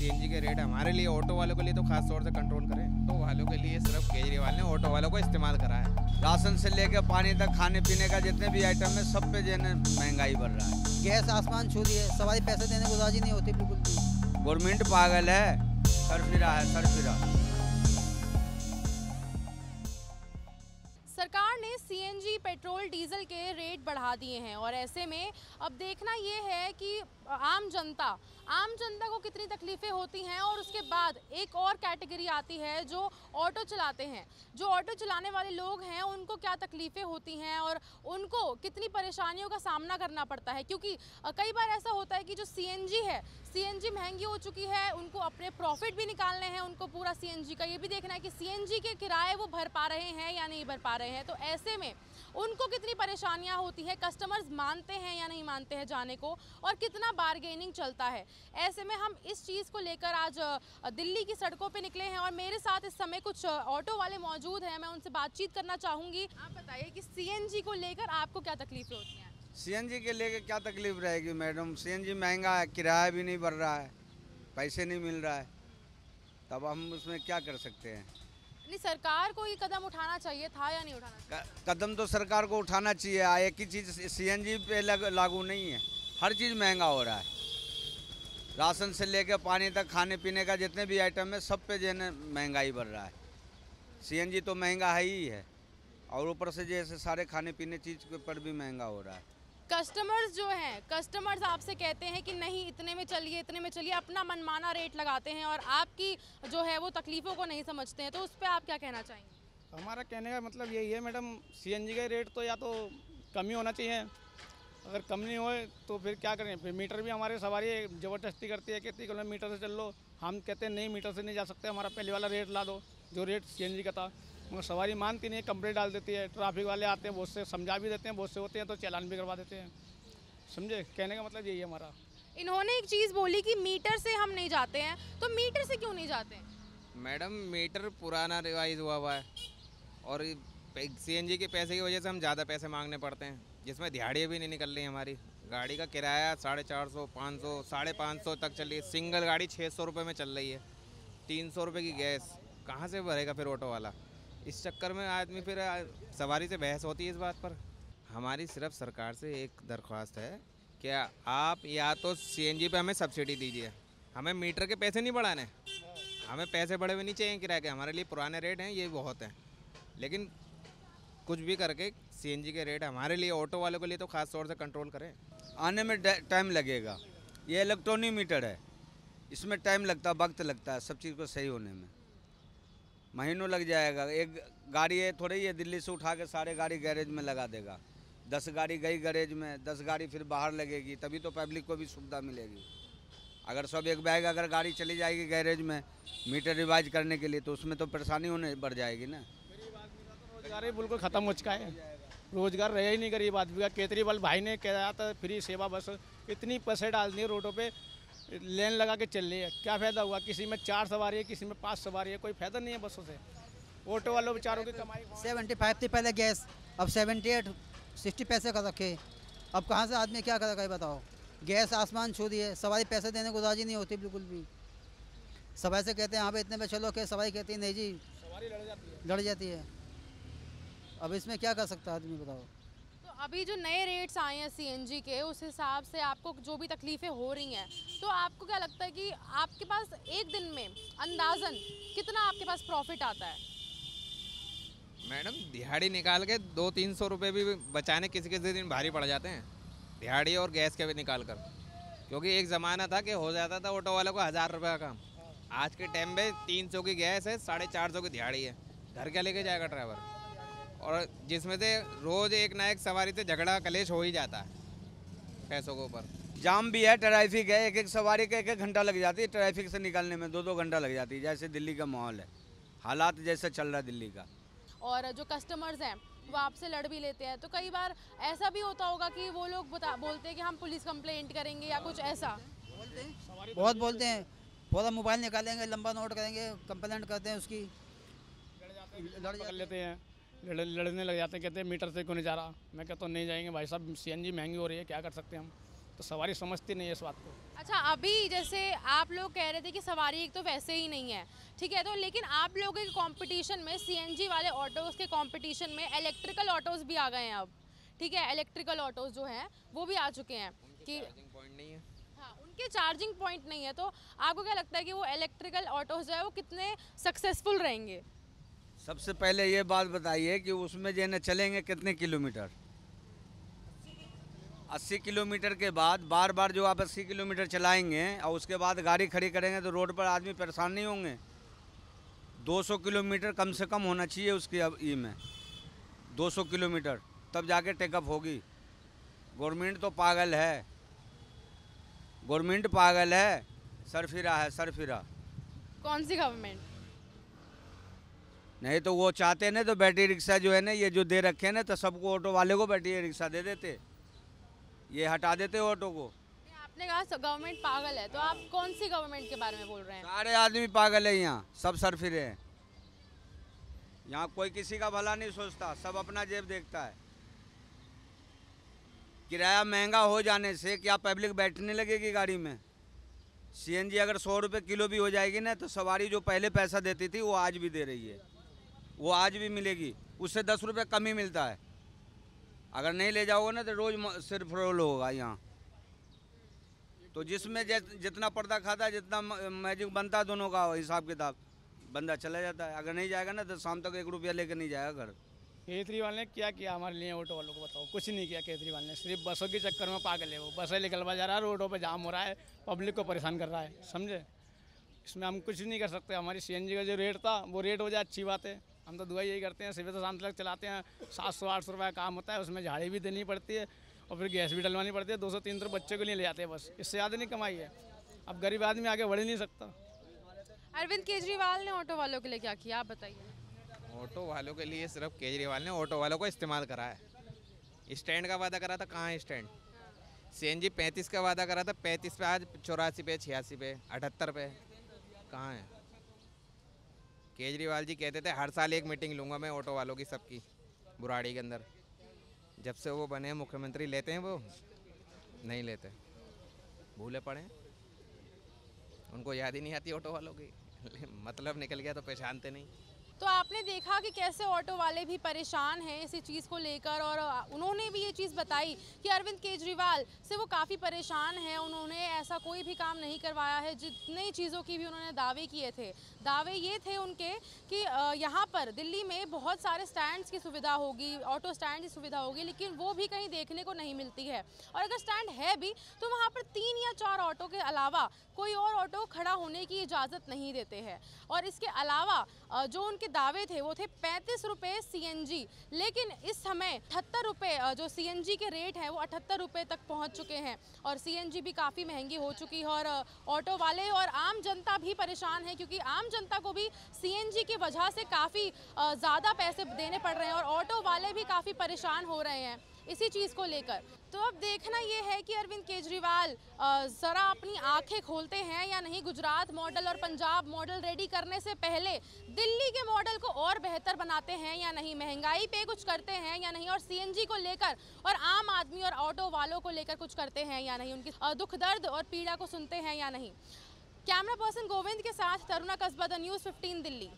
CNG के rate हमारे लिए, ऑटो वालों के लिए तो खास तौर से कंट्रोल करें। ऑटो वालों के लिए सिर्फ केजरीवाल ने ऑटो वालों को इस्तेमाल करा है। राशन से लेकर पानी तक, खाने पीने का जितने भी आइटम है सब पे जो है महंगाई बढ़ रहा है। गैस आसमान छू रही है, सवारी पैसे देने को राजी नहीं होती बिल्कुल भी। गवर्नमेंट पागल है, सरफिरा है, सरफिरा। सरकार ने सीएनजी, पेट्रोल, डीजल के रेट बढ़ा दिए हैं और ऐसे में अब देखना ये है कि आम जनता को कितनी तकलीफ़ें होती हैं। और उसके बाद एक और कैटेगरी आती है जो ऑटो चलाते हैं। जो ऑटो चलाने वाले लोग हैं उनको क्या तकलीफ़ें होती हैं और उनको कितनी परेशानियों का सामना करना पड़ता है, क्योंकि कई बार ऐसा होता है कि जो सीएनजी है, सीएनजी महंगी हो चुकी है, उनको अपने प्रॉफिट भी निकालने हैं, उनको पूरा सीएनजी का ये भी देखना है कि सीएनजी के किराए वो भर पा रहे हैं या नहीं भर पा रहे हैं। तो ऐसे में उनको कितनी परेशानियां होती है, कस्टमर्स मानते हैं या नहीं मानते हैं जाने को, और कितना बार्गेनिंग चलता है। ऐसे में हम इस चीज़ को लेकर आज दिल्ली की सड़कों पे निकले हैं और मेरे साथ इस समय कुछ ऑटो वाले मौजूद हैं। मैं उनसे बातचीत करना चाहूँगी। आप बताइए कि सीएनजी को लेकर आपको क्या तकलीफें होती हैं? सीएनजी के लेके क्या तकलीफ रहेगी मैडम? सीएनजी महंगा है, किराया भी नहीं बढ़ रहा है, पैसे नहीं मिल रहा है, तब हम उसमें क्या कर सकते हैं? नहीं, सरकार को ये कदम उठाना चाहिए था या नहीं उठाना चाहिए? कदम तो सरकार को उठाना चाहिए। एक ही चीज़ सीएनजी पे लागू नहीं है, हर चीज़ महंगा हो रहा है। राशन से लेकर पानी तक, खाने पीने का जितने भी आइटम है सब पे जो है महंगाई बढ़ रहा है। सीएनजी तो महंगा है ही है और ऊपर से जैसे सारे खाने पीने चीज़ के पर भी महंगा हो रहा है। कस्टमर्स जो हैं, कस्टमर्स आपसे कहते हैं कि नहीं इतने में चलिए, इतने में चलिए, अपना मनमाना रेट लगाते हैं और आपकी जो है वो तकलीफ़ों को नहीं समझते हैं। तो उस पर आप क्या कहना चाहेंगे? हमारा कहने का मतलब यही है मैडम, सीएनजी का रेट तो या तो कम ही होना चाहिए। अगर कम नहीं होए तो फिर क्या करें? फिर मीटर भी हमारे सवारी ज़बरदस्ती करती है कि इतनी किलोमीटर से चल लो। हम कहते हैं नहीं, मीटर से नहीं जा सकते, हमारा पहले वाला रेट ला दो जो रेट सीएनजी का था। मगर सवारी मानती नहीं है, कंप्लेंट डाल देती है। ट्रैफिक वाले आते हैं, बहुत से समझा भी देते हैं, बहुत से होते हैं तो चालान भी करवा देते हैं। समझे? कहने का मतलब यही है हमारा। इन्होंने एक चीज़ बोली कि मीटर से हम नहीं जाते हैं, तो मीटर से क्यों नहीं जाते हैं? मैडम, मीटर पुराना रिवाइज हुआ है और सीएनजी के पैसे की वजह से हम ज़्यादा पैसे मांगने पड़ते हैं, जिसमें दिहाड़ियाँ भी नहीं निकल रही हमारी। गाड़ी का किराया 450, 500, 550 तक चल रही है। सिंगल गाड़ी 600 रुपये में चल रही है। 300 रुपये की गैस कहाँ से भरेगा फिर ऑटो वाला? इस चक्कर में आदमी फिर सवारी से बहस होती है इस बात पर। हमारी सिर्फ सरकार से एक दरख्वास्त है कि आप या तो सीएनजी पे हमें सब्सिडी दीजिए, हमें मीटर के पैसे नहीं बढ़ाने, हमें पैसे बढ़े हुए नहीं चाहिए किराए के। हमारे लिए पुराने रेट हैं, ये बहुत हैं, लेकिन कुछ भी करके सीएनजी के रेट हमारे लिए, ऑटो वालों के लिए तो खास तौर से कंट्रोल करें। आने में टाइम लगेगा। ये इलेक्ट्रॉनिक मीटर है, इसमें टाइम लगता है, वक्त लगता है सब चीज़ को सही होने में, महीनों लग जाएगा। एक गाड़ी है थोड़ी है, दिल्ली से उठा के सारे गाड़ी गैरेज में लगा देगा। 10 गाड़ी गई गैरेज में, 10 गाड़ी फिर बाहर लगेगी, तभी तो पब्लिक को भी सुविधा मिलेगी। अगर सब एक बैग अगर गाड़ी चली जाएगी गैरेज में मीटर रिवाइज करने के लिए, तो उसमें तो परेशानी होने बढ़ जाएगी ना। रोजगार ही बिल्कुल ख़त्म हो चुका है, रोजगार रहा ही नहीं गरीब आदमी का। केजरीवाल भाई ने कहा था फ्री सेवा बस, इतनी पैसे डाल दिए रोडों पे, लेन लगा के चल रही है। क्या फ़ायदा हुआ? किसी में 4 सवारी है, किसी में 5 सवारी है, कोई फ़ायदा नहीं है बसों से। ऑटो वालों बेचारों की कमाई 75 थी पहले गैस, अब 78 60 पैसे का रखे। अब कहाँ से आदमी क्या करेगा ये बताओ? गैस आसमान छू रही है, सवारी पैसे देने को राजी नहीं होती बिल्कुल भी। सवारी से कहते हैं हाँ भाई इतने पे चलो, के सवारी कहती है नहीं जी, सवारी लड़ जाती है। अब इसमें क्या कर सकता है आदमी बताओ? तो अभी जो नए रेट्स आए हैं सीएनजी के, उस हिसाब से आपको जो भी तकलीफ़ें हो रही हैं, तो आपको क्या लगता है कि आपके पास एक दिन में अंदाज़न कितना आपके पास प्रॉफिट आता है? मैडम, दिहाड़ी निकाल के 200-300 रुपये भी बचाने किसी किसी दिन भारी पड़ जाते हैं, दिहाड़ी और गैस के भी निकाल कर। क्योंकि एक ज़माना था कि हो जाता था ऑटो वालों को 1000 रुपये का काम। आज के टाइम में 300 की गैस है, 450 की दिहाड़ी है। घर क्या लेके जाएगा ड्राइवर? और जिसमें से रोज़ एक ना एक सवारी से झगड़ा कलेश हो ही जाता है पैसों के ऊपर। जाम भी है, ट्रैफिक है, एक सवारी का 1 घंटा लग जाती है ट्रैफिक से निकलने में, 2 घंटा लग जाती है। जैसे दिल्ली का माहौल है, हालात जैसे चल रहा है दिल्ली का। और जो कस्टमर्स हैं वो आपसे लड़ भी लेते हैं, तो कई बार ऐसा भी होता होगा कि वो लोग बोलते हैं कि हम पुलिस कंप्लेंट करेंगे या कुछ ऐसा। बहुत बोलते हैं, पूरा मोबाइल निकालेंगे, लंबा नोट करेंगे, कंप्लेंट करते हैं उसकी, लड़ लेते हैं, लड़ने लग जाते हैं। कहते हैं मीटर से क्यों नहीं जा रहा? मैं कहता हूँ नहीं जाएंगे भाई साहब, सीएनजी महंगी हो रही है, क्या कर सकते हैं हम? तो सवारी समझती नहीं है इस बात को। अच्छा, अभी जैसे आप लोग कह रहे थे कि सवारी एक तो वैसे ही नहीं है, ठीक है, तो लेकिन आप लोगों के कंपटीशन में सीएनजी वाले ऑटोज़ के कंपटीशन में इलेक्ट्रिकल ऑटोज़ भी आ गए हैं अब, ठीक है, इलेक्ट्रिकल ऑटोज़ जो हैं वो भी आ चुके हैं कि चार्जिंग पॉइंट नहीं है। हाँ, उनके चार्जिंग पॉइंट नहीं है, तो आपको क्या लगता है कि वो इलेक्ट्रिकल ऑटोज़ जो है वो कितने सक्सेसफुल रहेंगे? सबसे पहले ये बात बताइए कि उसमें जो है ना चलेंगे कितने किलोमीटर? 80 किलोमीटर के बाद बार बार जो आप 80 किलोमीटर चलाएंगे और उसके बाद गाड़ी खड़ी करेंगे तो रोड पर आदमी परेशान नहीं होंगे? 200 किलोमीटर कम से कम होना चाहिए उसकी अब ई में, 200 किलोमीटर तब जाके टेकअप होगी। गवर्नमेंट तो पागल है, गवर्नमेंट पागल है, सरफिरा है सरफिरा। कौन सी गवर्नमेंट? नहीं तो वो चाहते ना तो बैटरी रिक्शा जो है ना ये जो दे रखे हैं ना तो सबको ऑटो वाले को बैटरी रिक्शा दे देते, ये हटा देते ऑटो को। आपने कहा गवर्नमेंट पागल है, तो आप कौन सी गवर्नमेंट के बारे में बोल रहे हैं? सारे आदमी पागल है यहाँ, सब सरफिरे हैं यहाँ, कोई किसी का भला नहीं सोचता, सब अपना जेब देखता है। किराया महंगा हो जाने से क्या पब्लिक बैठने लगेगी गाड़ी में? सीएनजी अगर 100 रुपये किलो भी हो जाएगी ना तो सवारी जो पहले पैसा देती थी वो आज भी दे रही है, वो आज भी मिलेगी, उससे 10 रुपये कम ही मिलता है। अगर नहीं ले जाओगे ना तो रोज़ सिर्फ रोल होगा यहाँ। तो जिसमें जितना पर्दा खाता है, जितना मैजिक बनता है दोनों का हिसाब किताब, बंदा चला जाता है। अगर नहीं जाएगा ना तो शाम तक 1 रुपया लेकर नहीं जाएगा घर। केजरीवाल ने क्या किया हमारे लिए ऑटो वालों को? बताओ, कुछ नहीं किया केजरीवाल ने, सिर्फ बसों के चक्कर में पागल है वो। बसें निकलवा जा रहा है, रोडों पे जाम हो रहा है, पब्लिक को परेशान कर रहा है, समझे? इसमें हम कुछ नहीं कर सकते। हमारी सीएनजी का जो रेट था वो रेट हो जाए, अच्छी बात है। हम तो दुआ यही करते हैं, सुबह से शाम तक चलाते हैं, 700-800 रुपये का काम होता है, उसमें झाड़ी भी देनी पड़ती है और फिर गैस भी डलवानी पड़ती है। 200-300 बच्चों के लिए ले जाते हैं बस, इससे ज़्यादा नहीं कमाई है। अब गरीब आदमी आगे बढ़ ही नहीं सकता। अरविंद केजरीवाल ने ऑटो वालों के लिए क्या किया, आप बताइए। ऑटो वालों के लिए सिर्फ केजरीवाल ने ऑटो वालों को इस्तेमाल करा है। स्टैंड का वादा करा था, कहाँ है स्टैंड? सीएनजी 35 का वादा करा था, 35 पे आज 84 पे, 86 पे, 78 पे, कहाँ है? केजरीवाल जी कहते थे हर साल एक मीटिंग लूँगा मैं ऑटो वालों की, सबकी बुराड़ी के अंदर। जब से वो बने मुख्यमंत्री लेते हैं वो नहीं लेते, भूले पड़े हैं, उनको याद ही नहीं आती ऑटो वालों की। मतलब निकल गया तो पहचानते नहीं। तो आपने देखा कि कैसे ऑटो वाले भी परेशान हैं इसी चीज़ को लेकर, और उन्होंने भी ये चीज़ बताई कि अरविंद केजरीवाल से वो काफ़ी परेशान हैं। उन्होंने ऐसा कोई भी काम नहीं करवाया है, जितनी चीज़ों की भी उन्होंने दावे किए थे। दावे ये थे उनके कि यहाँ पर दिल्ली में बहुत सारे स्टैंड्स की सुविधा होगी, ऑटो स्टैंड की सुविधा होगी, लेकिन वो भी कहीं देखने को नहीं मिलती है। और अगर स्टैंड है भी तो वहाँ पर 3 या 4 ऑटो के अलावा कोई और ऑटो खड़ा होने की इजाज़त नहीं देते हैं। और इसके अलावा जो उनके दावे थे वो थे 35 रुपये सीएनजी, लेकिन इस समय 78 रुपये जो सीएनजी के रेट हैं वो 78 रुपये तक पहुंच चुके हैं। और सीएनजी भी काफ़ी महंगी हो चुकी है और ऑटो वाले और आम जनता भी परेशान है, क्योंकि आम जनता को भी सीएनजी की वजह से काफ़ी ज़्यादा पैसे देने पड़ रहे हैं और ऑटो वाले भी काफ़ी परेशान हो रहे हैं इसी चीज़ को लेकर। तो अब देखना ये है कि अरविंद केजरीवाल ज़रा अपनी आंखें खोलते हैं या नहीं। गुजरात मॉडल और पंजाब मॉडल रेडी करने से पहले दिल्ली के मॉडल को और बेहतर बनाते हैं या नहीं, महंगाई पे कुछ करते हैं या नहीं, और सीएनजी को लेकर और आम आदमी और ऑटो वालों को लेकर कुछ करते हैं या नहीं, उनकी दुख दर्द और पीड़ा को सुनते हैं या नहीं। कैमरा पर्सन गोविंद के साथ तरुणा कस्बा, द न्यूज़ 15 दिल्ली।